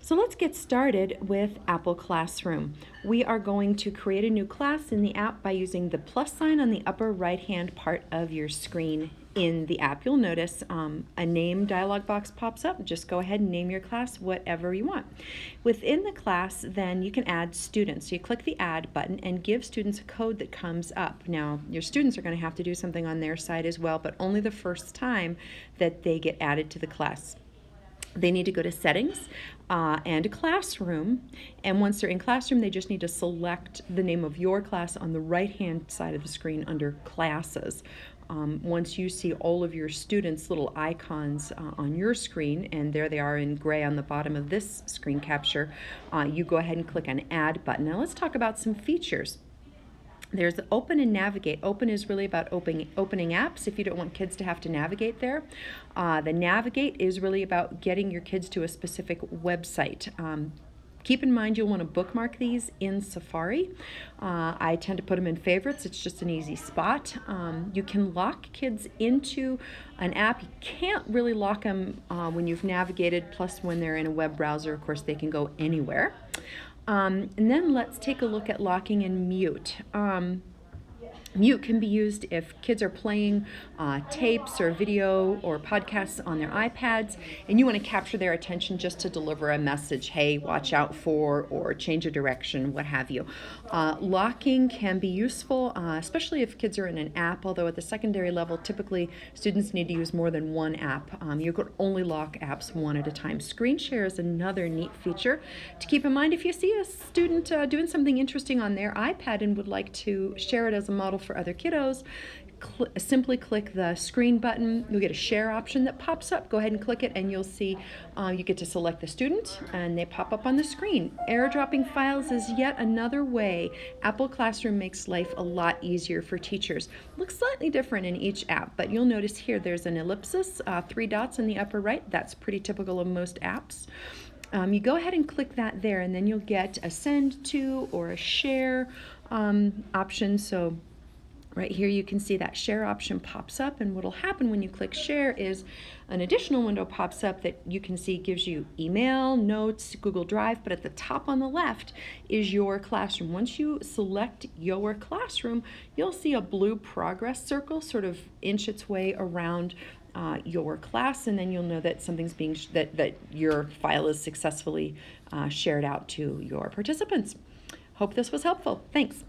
So let's get started with Apple Classroom. We are going to create a new class in the app by using the plus sign on the upper right-hand part of your screen in the app. You'll notice a name dialog box pops up. Just go ahead and name your class whatever you want. Within the class, then you can add students. So you click the Add button and give students a code that comes up. Now, your students are going to have to do something on their side as well, but only the first time that they get added to the class. They need to go to Settings and Classroom, and once they're in Classroom, they just need to select the name of your class on the right-hand side of the screen under Classes. Once you see all of your students' little icons on your screen, and there they are in gray on the bottom of this screen capture, you go ahead and click on Add button. Now let's talk about some features. There's the Open and Navigate. Open is really about opening apps if you don't want kids to have to navigate there. The Navigate is really about getting your kids to a specific website. Keep in mind you'll want to bookmark these in Safari. I tend to put them in favorites. It's just an easy spot. You can lock kids into an app. You can't really lock them when you've navigated, plus when they're in a web browser, of course, they can go anywhere. And then let's take a look at locking and mute. Mute can be used if kids are playing tapes or video or podcasts on their iPads and you want to capture their attention just to deliver a message, hey, watch out for, or change a direction, what have you. Locking can be useful, especially if kids are in an app, although at the secondary level, typically students need to use more than one app. You could only lock apps one at a time. Screen share is another neat feature to keep in mind if you see a student doing something interesting on their iPad and would like to share it as a model for other kiddos. Simply click the screen button. You'll get a share option that pops up. Go ahead and click it and you'll see you get to select the student and they pop up on the screen. Airdropping files is yet another way Apple Classroom makes life a lot easier for teachers. Looks slightly different in each app, but you'll notice here there's an ellipsis, 3 dots in the upper right. That's pretty typical of most apps. You go ahead and click that there and then you'll get a send to or a share option. So right here you can see that share option pops up, and what will happen when you click share is an additional window pops up that you can see gives you email, notes, Google Drive, but at the top on the left is your classroom. Once you select your classroom, you'll see a blue progress circle sort of inch its way around your class, and then you'll know that something's being that your file is successfully shared out to your participants. Hope this was helpful. Thanks.